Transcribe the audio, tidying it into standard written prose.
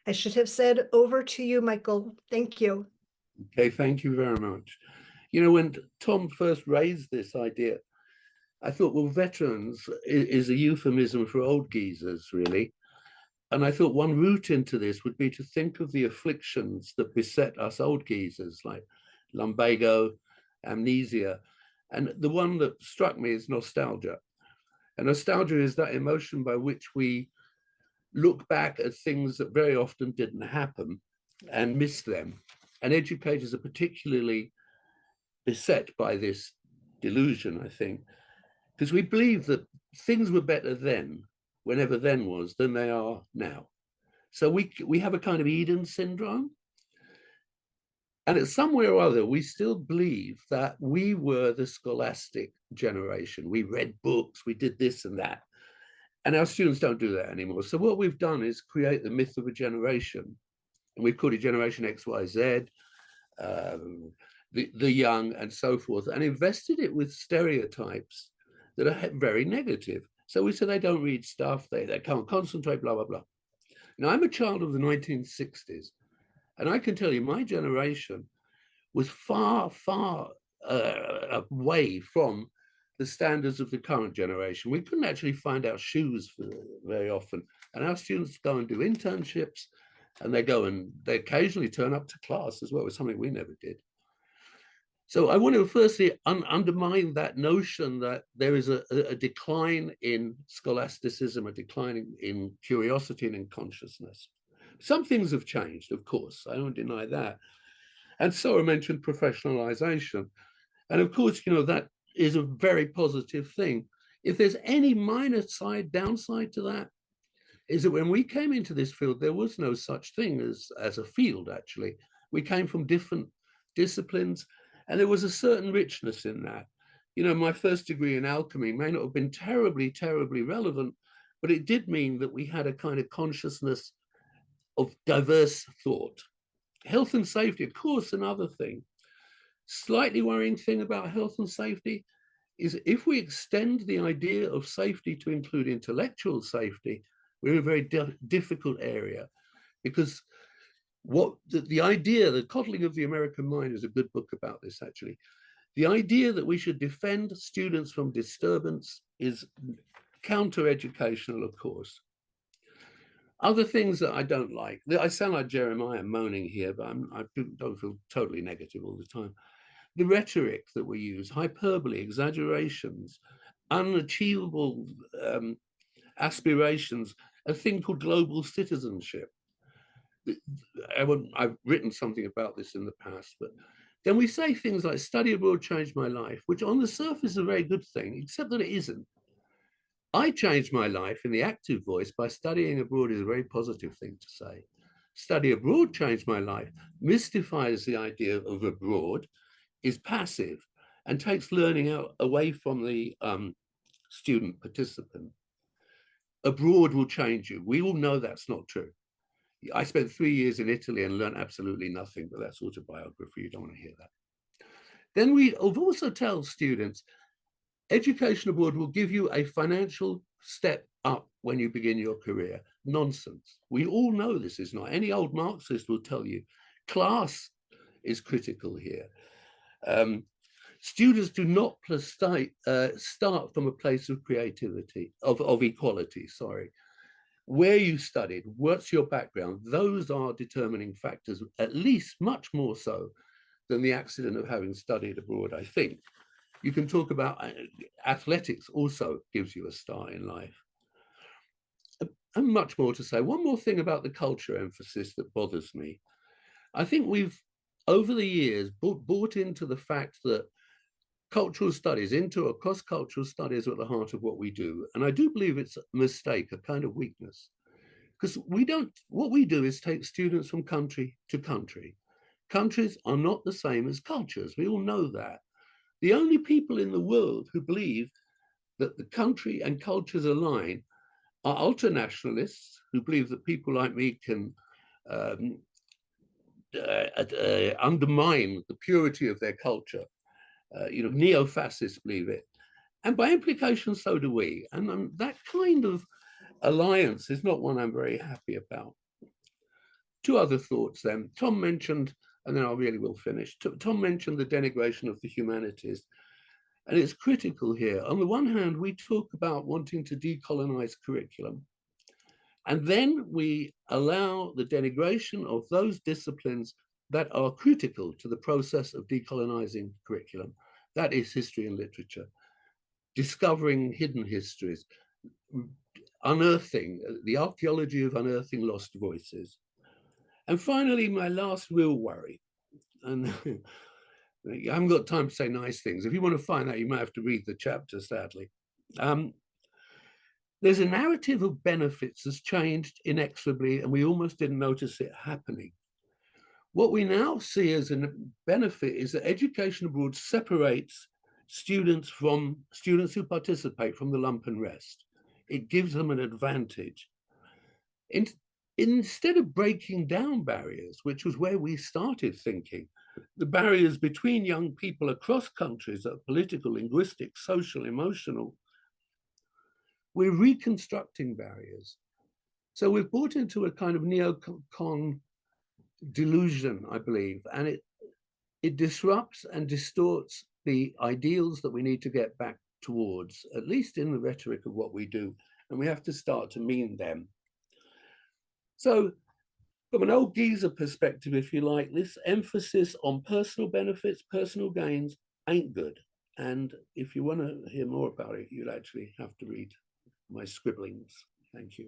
I should have said over to you, Michael. Thank you. Okay, thank you very much. You know, when Tom first raised this idea, I thought, well, veterans is a euphemism for old geezers, really. And I thought one route into this would be to think of the afflictions that beset us old geezers, like lumbago, amnesia. And the one that struck me is nostalgia. And nostalgia is that emotion by which we look back at things that very often didn't happen and miss them. And educators are particularly beset by this delusion, I think, because we believe that things were better then, whenever then was, than they are now. So we have a kind of Eden syndrome. And at somewhere or other, we still believe that we were the scholastic generation. We read books, we did this and that. And our students don't do that anymore. So what we've done is create the myth of a generation. And we've called it Generation XYZ, the young and so forth, and invested it with stereotypes that are very negative. So we say they don't read stuff, they can't concentrate, blah, blah, blah. Now, I'm a child of the 1960s, and I can tell you my generation was far, far away from the standards of the current generation. We couldn't actually find our shoes very often. And our students go and do internships, and they occasionally turn up to class as well, it was something we never did. So I want to firstly undermine that notion that there is a decline in scholasticism, a decline in curiosity and in consciousness. Some things have changed, of course, I don't deny that. And Sora mentioned professionalization. And of course, you know, that is a very positive thing. If there's any minor downside to that, is that when we came into this field, there was no such thing as a field, actually. We came from different disciplines, and there was a certain richness in that. You know, my first degree in alchemy may not have been terribly, terribly relevant, but it did mean that we had a kind of consciousness of diverse thought. Health and safety, of course, another thing. Slightly worrying thing about health and safety is if we extend the idea of safety to include intellectual safety, we're in a very difficult area, because the idea, the coddling of the American mind is a good book about this, actually. The idea that we should defend students from disturbance is counter-educational, of course. Other things that I don't like, I sound like Jeremiah moaning here, but I don't feel totally negative all the time. The rhetoric that we use, hyperbole, exaggerations, unachievable aspirations, a thing called global citizenship. I've written something about this in the past, but then we say things like study abroad changed my life, which on the surface is a very good thing, except that it isn't. I changed my life in the active voice by studying abroad is a very positive thing to say. Study abroad changed my life mystifies the idea of abroad, is passive, and takes learning away from the student participant. Abroad will change you. We all know that's not true. I spent 3 years in Italy and learned absolutely nothing, but that's autobiography. You don't want to hear that. Then we also tell students, education abroad will give you a financial step up when you begin your career. Nonsense. We all know this is not. Any old Marxist will tell you class is critical here. Students do not start from a place of creativity, of equality, sorry. Where you studied, what's your background, those are determining factors, at least much more so than the accident of having studied abroad, I think. You can talk about athletics also gives you a start in life. And much more to say. One more thing about the culture emphasis that bothers me. I think we've, over the years, bought into the fact that cultural studies, cross-cultural studies are at the heart of what we do. And I do believe it's a mistake, a kind of weakness. Because what we do is take students from country to country. Countries are not the same as cultures. We all know that. The only people in the world who believe that the country and cultures align are ultranationalists who believe that people like me can undermine the purity of their culture. Neo-fascists believe it. And by implication, so do we. And that kind of alliance is not one I'm very happy about. Two other thoughts then. Tom mentioned, and then I really will finish. Tom mentioned the denigration of the humanities. And it's critical here. On the one hand, we talk about wanting to decolonize curriculum. And then we allow the denigration of those disciplines that are critical to the process of decolonizing curriculum. That is history and literature, discovering hidden histories, unearthing, the archaeology of unearthing lost voices. And finally, my last real worry, and I haven't got time to say nice things. If you want to find out, you might have to read the chapter, sadly. There's a narrative of benefits that's changed inexorably, and we almost didn't notice it happening. What we now see as a benefit is that education abroad separates students who participate from the lump and rest. It gives them an advantage. Instead of breaking down barriers, which was where we started thinking, the barriers between young people across countries that are political, linguistic, social, emotional, we're reconstructing barriers. So we've brought into a kind of neocon delusion, I believe, and it disrupts and distorts the ideals that we need to get back towards, at least in the rhetoric of what we do, and we have to start to mean them. So from an old geezer perspective, if you like, this emphasis on personal benefits, personal gains ain't good. And if you want to hear more about it, you'll actually have to read my scribblings. Thank you.